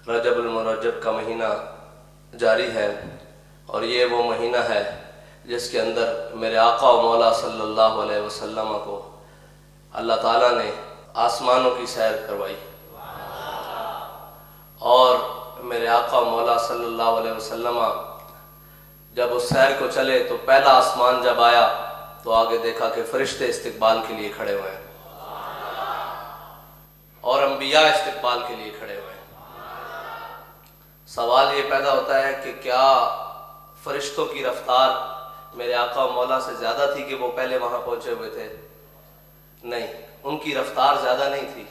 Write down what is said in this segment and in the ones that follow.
رجب المرجب کا مہینہ جاری ہے اور یہ وہ مہینہ ہے جس کے اندر میرے آقا و مولا صلی اللہ علیہ وسلم کو اللہ تعالیٰ نے آسمانوں کی سیر کروائی، اور میرے آقا و مولا صلی اللہ علیہ وسلم جب اس سیر کو چلے تو پہلا آسمان جب آیا تو آگے دیکھا کہ فرشتے استقبال کے لیے کھڑے ہوئے ہیں اور انبیاء استقبال کے لیے کھڑے ہوئے ہیں۔ سوال یہ پیدا ہوتا ہے کہ کیا فرشتوں کی رفتار میرے آقا و مولا سے زیادہ تھی کہ وہ پہلے وہاں پہنچے ہوئے تھے؟ نہیں، ان کی رفتار زیادہ نہیں تھی،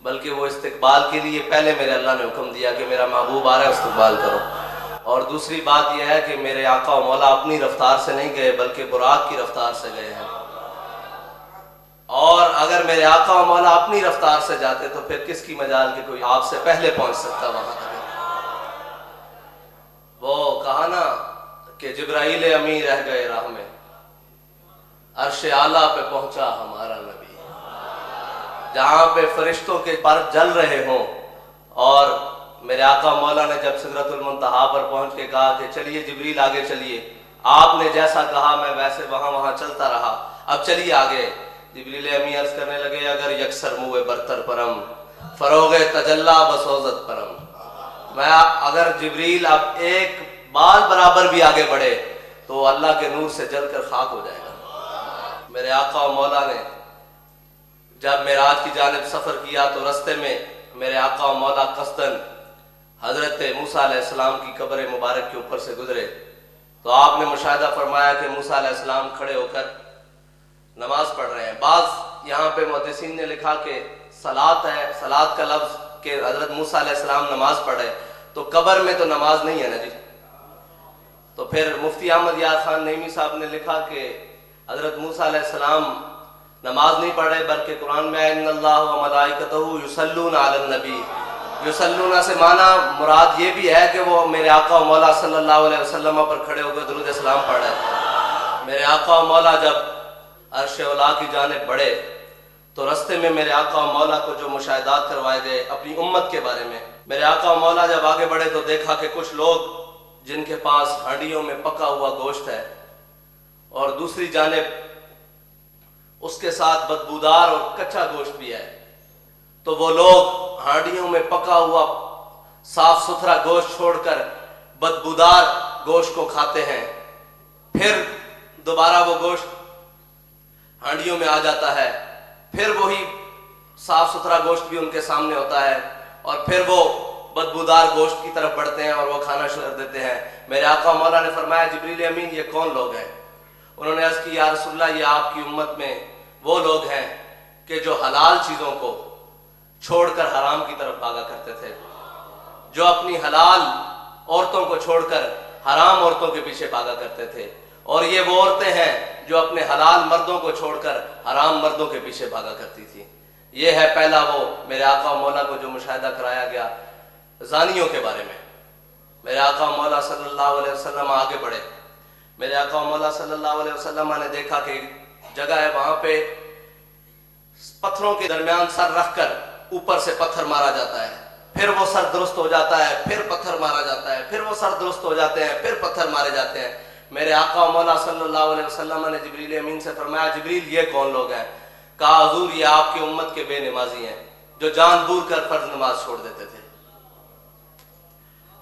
بلکہ وہ استقبال کے لیے پہلے میرے اللہ نے حکم دیا کہ میرا محبوب آ رہا ہے، استقبال کرو۔ اور دوسری بات یہ ہے کہ میرے آقا و مولا اپنی رفتار سے نہیں گئے بلکہ براق کی رفتار سے گئے ہیں، اور اگر میرے آقا و مولا اپنی رفتار سے جاتے تو پھر کس کی مجال کہ کوئی آپ سے پہلے پہنچ سکتا وہاں تک۔ وہ کہا نا کہ جبرائیل امی رہ گئے راہ میں، عرش اعلیٰ پہ پہنچا ہمارا نبی۔ جہاں پہ فرشتوں کے پر جل رہے ہوں اور میرے آقا مولا نے جب سدرۃ المنتہا پر پہنچ کے کہا کہ چلیے جبریل آگے چلیے، آپ نے جیسا کہا میں ویسے وہاں چلتا رہا، اب چلیے آگے۔ جبریل امی عرض کرنے لگے اگر یکسر موئے برتر پرم فروغ تجلا بسوزت پرم، میں اگر جبریل اب ایک بال برابر بھی آگے بڑھے تو اللہ کے نور سے جل کر خاک ہو جائے گا۔ میرے آقا و مولا نے جب معراج کی جانب سفر کیا تو رستے میں میرے آقا و مولا قصداً حضرت موسیٰ علیہ السلام کی قبر مبارک کے اوپر سے گزرے تو آپ نے مشاہدہ فرمایا کہ موسیٰ علیہ السلام کھڑے ہو کر نماز پڑھ رہے ہیں۔ بعض یہاں پہ محدثین نے لکھا کہ صلاۃ ہے، صلاۃ کا لفظ کہ حضرت موسیٰ علیہ السلام نماز پڑھے تو قبر میں تو نماز نہیں ہے نا جی۔ تو پھر مفتی احمد یار خان نعیمی صاحب نے لکھا کہ حضرت موسیٰ علیہ السلام نماز نہیں پڑھ رہے بلکہ قرآن میں ان اللہ و ملائکتہ یصلون علی النبی، یصلون سے معنی مراد یہ بھی ہے کہ وہ میرے آقا و مولا صلی اللہ علیہ وسلم پر کھڑے ہو کر درود السلام پڑھ رہے تھے۔ میرے آقا و مولا جب عرش اولا کی جانب بڑھے تو رستے میں میرے آقا و مولا کو جو مشاہدات کروائے گئے اپنی امت کے بارے میں، میرے آقا و مولا جب آگے بڑھے تو دیکھا کہ کچھ لوگ جن کے پاس ہانڈیوں میں پکا ہوا گوشت ہے اور دوسری جانب اس کے ساتھ بدبودار اور کچا گوشت بھی ہے، تو وہ لوگ ہانڈیوں میں پکا ہوا صاف ستھرا گوشت چھوڑ کر بدبودار گوشت کو کھاتے ہیں، پھر دوبارہ وہ گوشت ہانڈیوں میں آ جاتا ہے، پھر وہی صاف ستھرا گوشت بھی ان کے سامنے ہوتا ہے اور پھر وہ بدبودار گوشت کی طرف بڑھتے ہیں اور وہ کھانا شروع کر دیتے ہیں۔ میرے آقا مولا نے فرمایا جبریل امین یہ کون لوگ ہیں؟ انہوں نے عرض کی یا رسول اللہ یہ آپ کی امت میں وہ لوگ ہیں کہ جو حلال چیزوں کو چھوڑ کر حرام کی طرف بھاگا کرتے تھے، جو اپنی حلال عورتوں کو چھوڑ کر حرام عورتوں کے پیچھے بھاگا کرتے تھے، اور یہ وہ عورتیں ہیں جو اپنے حلال مردوں کو چھوڑ کر حرام مردوں کے پیچھے بھاگا کرتی تھی۔ یہ ہے پہلا وہ میرے آقا و مولا کو جو مشاہدہ کرایا گیا زانیوں کے بارے میں۔ میرے آقا و مولا صلی اللہ علیہ وسلم آگے بڑھے، میرے آقا و مولا صلی اللہ علیہ وسلم نے دیکھا کہ جگہ ہے وہاں پہ پتھروں کے درمیان سر رکھ کر اوپر سے پتھر مارا جاتا ہے، پھر وہ سر درست ہو جاتا ہے، پھر پتھر مارا جاتا ہے، پھر وہ سر درست ہو جاتے ہیں، پھر پتھر مارے جاتے ہیں۔ میرے آقا و مولا صلی اللہ علیہ وسلم نے جبریل امین سے فرمایا جبریل یہ کون لوگ ہیں؟ کہا حضور یہ آپ کی امت کے بے نمازی ہیں جو جان بوجھ کر فرض نماز چھوڑ دیتے تھے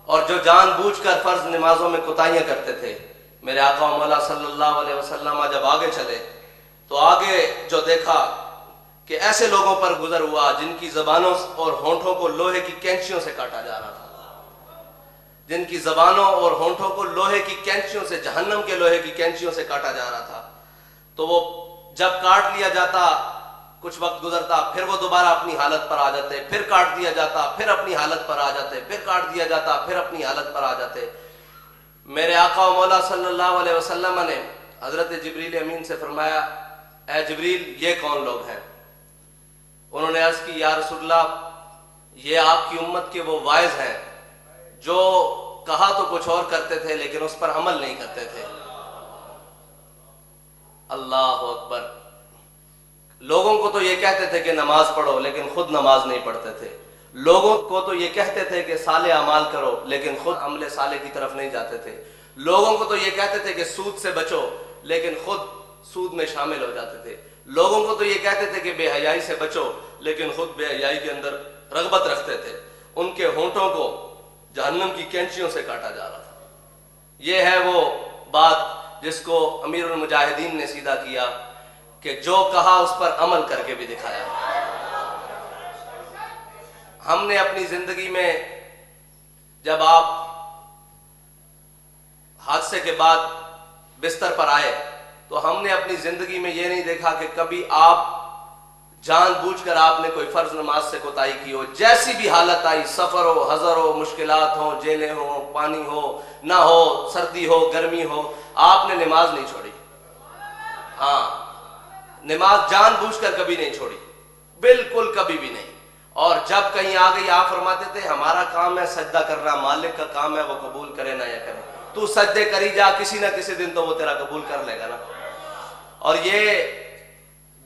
اور جو جان بوجھ کر فرض نمازوں میں کوتاہیاں کرتے تھے۔ میرے آقا و مولا صلی اللہ علیہ وسلم جب آگے چلے تو آگے جو دیکھا کہ ایسے لوگوں پر گزر ہوا جن کی زبانوں اور ہونٹوں کو لوہے کی کینچیوں سے کاٹا جا رہا تھا، جن کی زبانوں اور ہونٹوں کو لوہے کی کینچیوں سے، جہنم کے لوہے کی کینچیوں سے کاٹا جا رہا تھا۔ تو وہ جب کاٹ لیا جاتا کچھ وقت گزرتا پھر وہ دوبارہ اپنی حالت پر آ جاتے، پھر کاٹ دیا جاتا پھر اپنی حالت پر آ جاتے، پھر کاٹ دیا جاتا پھر اپنی حالت پر آ جاتے۔ میرے آقا و مولا صلی اللہ علیہ وسلم نے حضرت جبریل امین سے فرمایا اے جبریل یہ کون لوگ ہیں؟ انہوں نے عرض کی یا رسول اللہ یہ آپ کی امت کے وہ وائز ہیں جو کہا تو کچھ اور کرتے تھے لیکن اس پر عمل نہیں کرتے تھے۔ اللہ اکبر۔ لوگوں کو تو یہ کہتے تھے کہ نماز پڑھو لیکن خود نماز نہیں پڑھتے تھے، لوگوں کو تو یہ کہتے تھے کہ صالح اعمال کرو لیکن خود عمل صالح کی طرف نہیں جاتے تھے. لوگوں کو تو یہ کہتے تھے کہ سود سے بچو لیکن خود سود میں شامل ہو جاتے تھے. لوگوں کو تو یہ کہتے تھے کہ بے حیائی سے بچو لیکن خود بے حیائی کے اندر رغبت رکھتے تھے. ان کے ہونٹوں کو جہنم کی کینچیوں سے کاٹا جا رہا تھا. یہ ہے وہ بات جس کو امیر المجاہدین نے سیدھا کیا کہ جو کہا اس پر عمل کر کے بھی دکھایا. ہم نے اپنی زندگی میں جب آپ حادثے کے بعد بستر پر آئے تو ہم نے اپنی زندگی میں یہ نہیں دیکھا کہ کبھی آپ جان بوجھ کر آپ نے کوئی فرض نماز سے کوتاہی کی ہو. جیسی بھی حالت آئی، سفر ہو، حضر ہو، مشکلات ہوں، جیلیں ہوں، پانی ہو نہ ہو، سردی ہو، گرمی ہو، آپ نے نماز نہیں چھوڑی. ہاں، نماز جان بوجھ کر کبھی نہیں چھوڑی، بالکل کبھی بھی نہیں. اور جب کہیں آ گئی آپ فرماتے تھے ہمارا کام ہے سجدہ کرنا، مالک کا کام ہے وہ قبول کرے نہ یا کرے. تو سجدے کری جا، کسی نہ کسی دن تو وہ تیرا قبول کر لے گا نا. اور یہ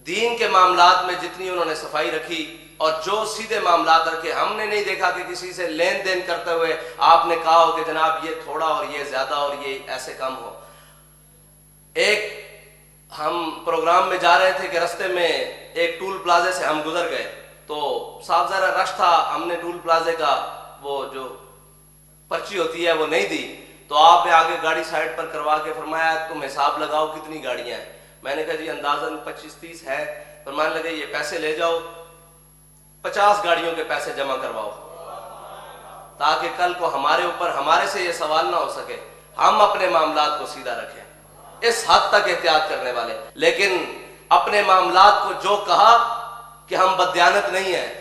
دین کے معاملات میں جتنی انہوں نے صفائی رکھی اور جو سیدھے معاملات رکھے، ہم نے نہیں دیکھا کہ کسی سے لین دین کرتے ہوئے آپ نے کہا ہو کہ جناب یہ تھوڑا اور یہ زیادہ اور یہ ایسے کم ہو. ایک ہم پروگرام میں جا رہے تھے کہ رستے میں ایک ٹول پلازے سے ہم گزر گئے تو صاحب ذرا رش تھا، ہم نے ٹول پلازے کا وہ جو پرچی ہوتی ہے وہ نہیں دی تو آپ نے آگے گاڑی سائڈ پر کروا کے فرمایا تم حساب لگاؤ کتنی گاڑیاں ہیں. میں نے کہا جی اندازاً 25-30 ہے. فرمانے لگے یہ پیسے لے جاؤ 50 گاڑیوں کے پیسے جمع کرواؤ تاکہ کل کو ہمارے اوپر ہمارے سے یہ سوال نہ ہو سکے. ہم اپنے معاملات کو سیدھا رکھیں، اس حد تک احتیاط کرنے والے. لیکن اپنے معاملات کو جو کہا کہ ہم بددیانت نہیں ہیں،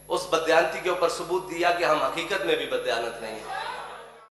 اس بددیانتی کے اوپر ثبوت دیا کہ ہم حقیقت میں بھی بددیانت نہیں ہیں.